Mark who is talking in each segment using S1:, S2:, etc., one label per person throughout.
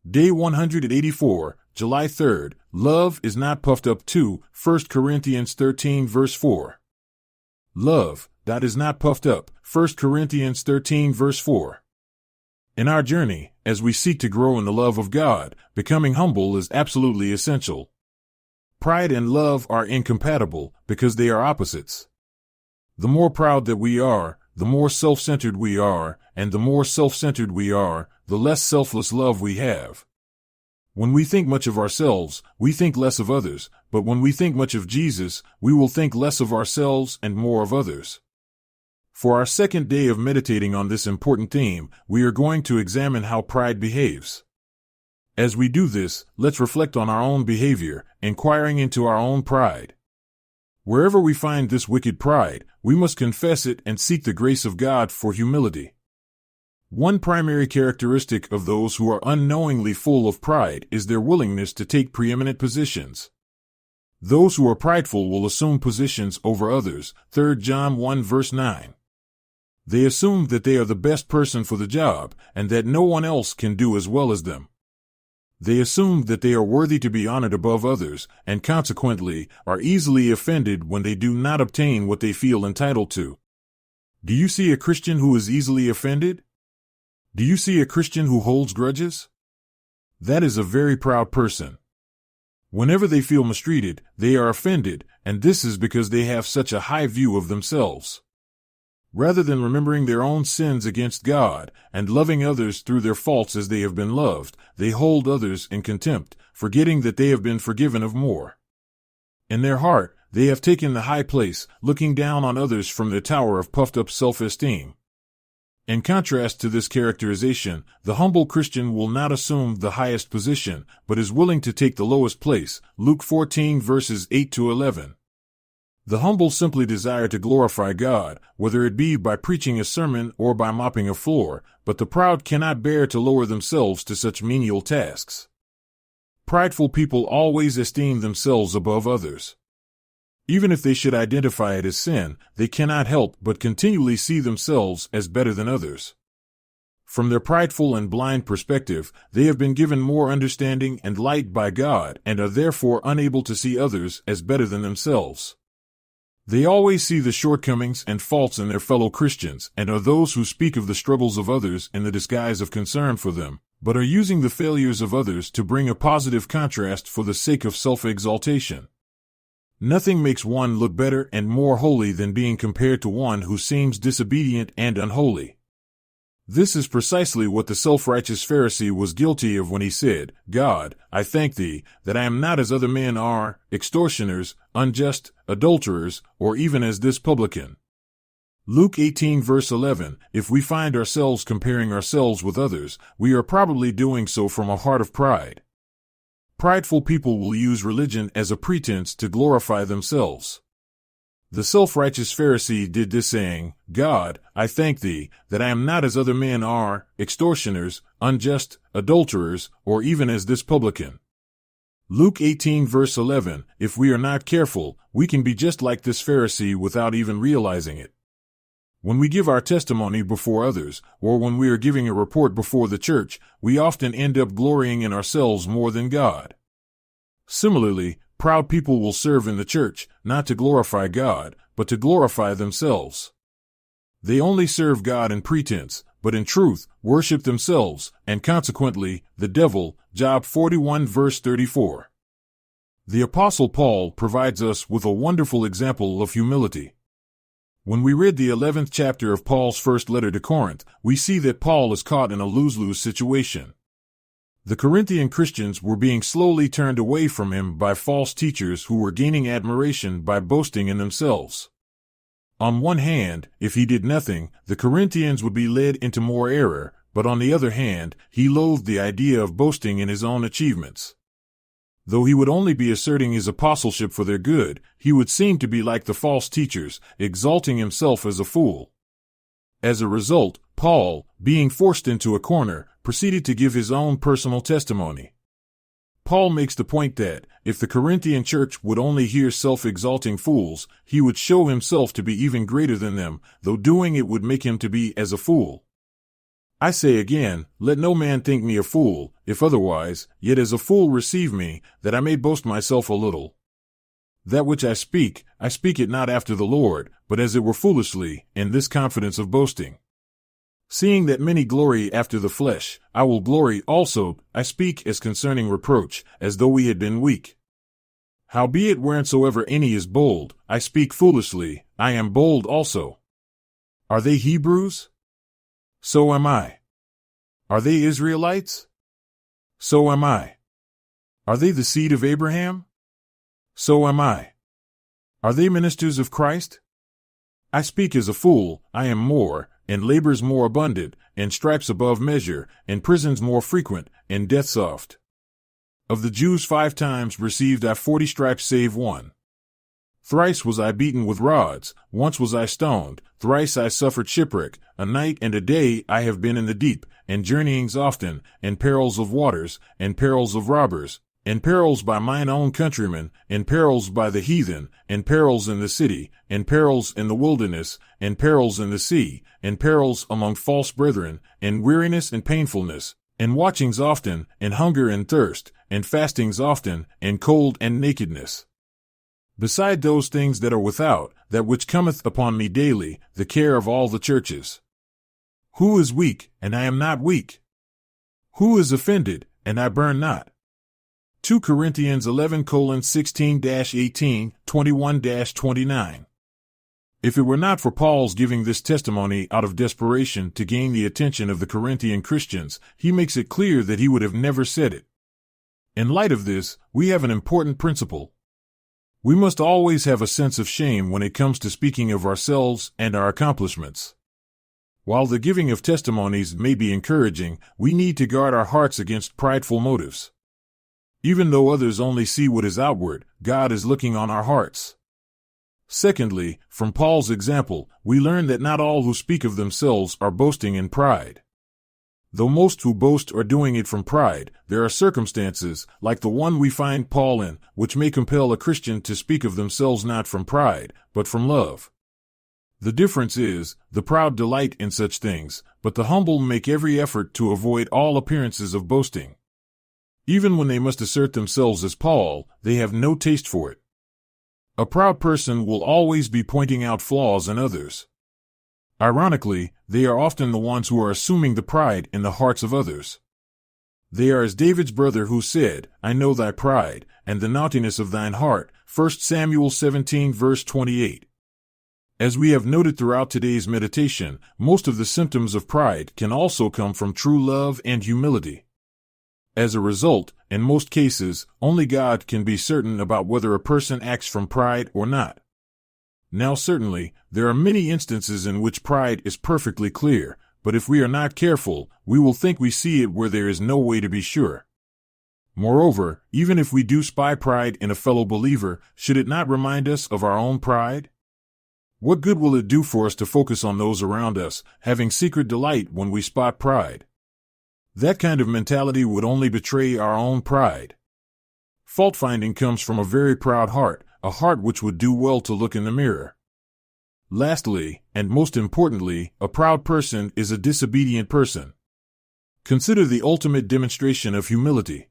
S1: Day 184, July 3rd. Love is not puffed up. 2 Corinthians 13 verse 4. Love, that is not puffed up. 1 Corinthians 13 verse 4. In our journey, as we seek to grow in the love of God, becoming humble is absolutely essential. Pride and love are incompatible because they are opposites. The more proud that we are, the more self-centered we are, and the more self-centered we are, the less selfless love we have. When we think much of ourselves, we think less of others, but when we think much of Jesus, we will think less of ourselves and more of others. For our second day of meditating on this important theme, we are going to examine how pride behaves. As we do this, let's reflect on our own behavior, inquiring into our own pride. Wherever we find this wicked pride, we must confess it and seek the grace of God for humility. One primary characteristic of those who are unknowingly full of pride is their willingness to take preeminent positions. Those who are prideful will assume positions over others. 3 John 1 verse 9. They assume that they are the best person for the job and that no one else can do as well as them. They assume that they are worthy to be honored above others and consequently are easily offended when they do not obtain what they feel entitled to. Do you see a Christian who is easily offended? Do you see a Christian who holds grudges? That is a very proud person. Whenever they feel mistreated, they are offended, and this is because they have such a high view of themselves. Rather than remembering their own sins against God and loving others through their faults as they have been loved, they hold others in contempt, forgetting that they have been forgiven of more. In their heart, they have taken the high place, looking down on others from their tower of puffed-up self-esteem. In contrast to this characterization, the humble Christian will not assume the highest position, but is willing to take the lowest place. Luke 14 verses 8 to 11. The humble simply desire to glorify God, whether it be by preaching a sermon or by mopping a floor, but the proud cannot bear to lower themselves to such menial tasks. Prideful people always esteem themselves above others. Even if they should identify it as sin, they cannot help but continually see themselves as better than others. From their prideful and blind perspective, they have been given more understanding and light by God and are therefore unable to see others as better than themselves. They always see the shortcomings and faults in their fellow Christians and are those who speak of the struggles of others in the disguise of concern for them, but are using the failures of others to bring a positive contrast for the sake of self-exaltation. Nothing makes one look better and more holy than being compared to one who seems disobedient and unholy. This is precisely what the self-righteous Pharisee was guilty of when he said, "God, I thank thee, that I am not as other men are, extortioners, unjust, adulterers, or even as this publican." Luke 18 verse 11. If we find ourselves comparing ourselves with others, we are probably doing so from a heart of pride. Prideful people will use religion as a pretense to glorify themselves. The self-righteous Pharisee did this saying, "God, I thank thee, that I am not as other men are, extortioners, unjust, adulterers, or even as this publican." Luke 18 verse 11. If we are not careful, we can be just like this Pharisee without even realizing it. When we give our testimony before others, or when we are giving a report before the church, we often end up glorying in ourselves more than God. Similarly, proud people will serve in the church, not to glorify God, but to glorify themselves. They only serve God in pretense, but in truth, worship themselves, and consequently, the devil. Job 41 verse 34. The Apostle Paul provides us with a wonderful example of humility. When we read the 11th chapter of Paul's first letter to Corinth, we see that Paul is caught in a lose-lose situation. The Corinthian Christians were being slowly turned away from him by false teachers who were gaining admiration by boasting in themselves. On one hand, if he did nothing, the Corinthians would be led into more error, but on the other hand, he loathed the idea of boasting in his own achievements. Though he would only be asserting his apostleship for their good, he would seem to be like the false teachers, exalting himself as a fool. As a result, Paul, being forced into a corner, proceeded to give his own personal testimony. Paul makes the point that, if the Corinthian church would only hear self-exalting fools, he would show himself to be even greater than them, though doing it would make him to be as a fool. I say again, let no man think me a fool, if otherwise, yet as a fool receive me, that I may boast myself a little. That which I speak it not after the Lord, but as it were foolishly, in this confidence of boasting. Seeing that many glory after the flesh, I will glory also. I speak as concerning reproach, as though we had been weak. Howbeit wheresoever any is bold, I speak foolishly, I am bold also. Are they Hebrews? So am I. Are they Israelites? So am I. Are they the seed of Abraham? So am I. Are they ministers of Christ? I speak as a fool, I am more, and labors more abundant, and stripes above measure, and prisons more frequent, and deaths oft. Of the Jews 5 times received I 40 stripes save one. Thrice was I beaten with rods, once was I stoned, thrice I suffered shipwreck, a night and a day I have been in the deep, and journeyings often, and perils of waters, and perils of robbers, and perils by mine own countrymen, and perils by the heathen, and perils in the city, and perils in the wilderness, and perils in the sea, and perils among false brethren, and weariness and painfulness, and watchings often, and hunger and thirst, and fastings often, and cold and nakedness. Beside those things that are without, that which cometh upon me daily, the care of all the churches. Who is weak, and I am not weak? Who is offended, and I burn not? 2 Corinthians 11:16-18, 21-29. If it were not for Paul's giving this testimony out of desperation to gain the attention of the Corinthian Christians, he makes it clear that he would have never said it. In light of this, we have an important principle. We must always have a sense of shame when it comes to speaking of ourselves and our accomplishments. While the giving of testimonies may be encouraging, we need to guard our hearts against prideful motives. Even though others only see what is outward, God is looking on our hearts. Secondly, from Paul's example, we learn that not all who speak of themselves are boasting in pride. Though most who boast are doing it from pride, there are circumstances, like the one we find Paul in, which may compel a Christian to speak of themselves not from pride, but from love. The difference is, the proud delight in such things, but the humble make every effort to avoid all appearances of boasting. Even when they must assert themselves as Paul, they have no taste for it. A proud person will always be pointing out flaws in others. Ironically, they are often the ones who are assuming the pride in the hearts of others. They are as David's brother who said, I know thy pride, and the naughtiness of thine heart, 1 Samuel 17 verse 28. As we have noted throughout today's meditation, most of the symptoms of pride can also come from true love and humility. As a result, in most cases, only God can be certain about whether a person acts from pride or not. Now certainly, there are many instances in which pride is perfectly clear, but if we are not careful, we will think we see it where there is no way to be sure. Moreover, even if we do spy pride in a fellow believer, should it not remind us of our own pride? What good will it do for us to focus on those around us, having secret delight when we spot pride? That kind of mentality would only betray our own pride. Fault-finding comes from a very proud heart, a heart which would do well to look in the mirror. Lastly, and most importantly, a proud person is a disobedient person. Consider the ultimate demonstration of humility.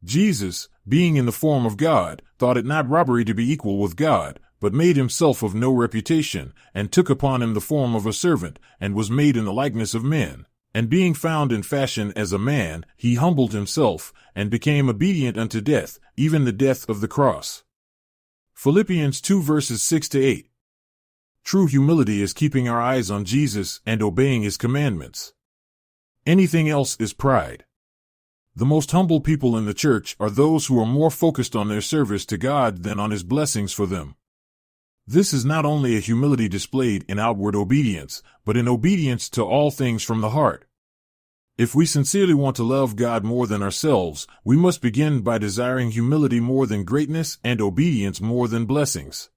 S1: Jesus, being in the form of God, thought it not robbery to be equal with God, but made himself of no reputation, and took upon him the form of a servant, and was made in the likeness of men. And being found in fashion as a man, he humbled himself, and became obedient unto death, even the death of the cross. Philippians 2 verses 6-8. True humility is keeping our eyes on Jesus and obeying his commandments. Anything else is pride. The most humble people in the church are those who are more focused on their service to God than on his blessings for them. This is not only a humility displayed in outward obedience, but in obedience to all things from the heart. If we sincerely want to love God more than ourselves, we must begin by desiring humility more than greatness and obedience more than blessings.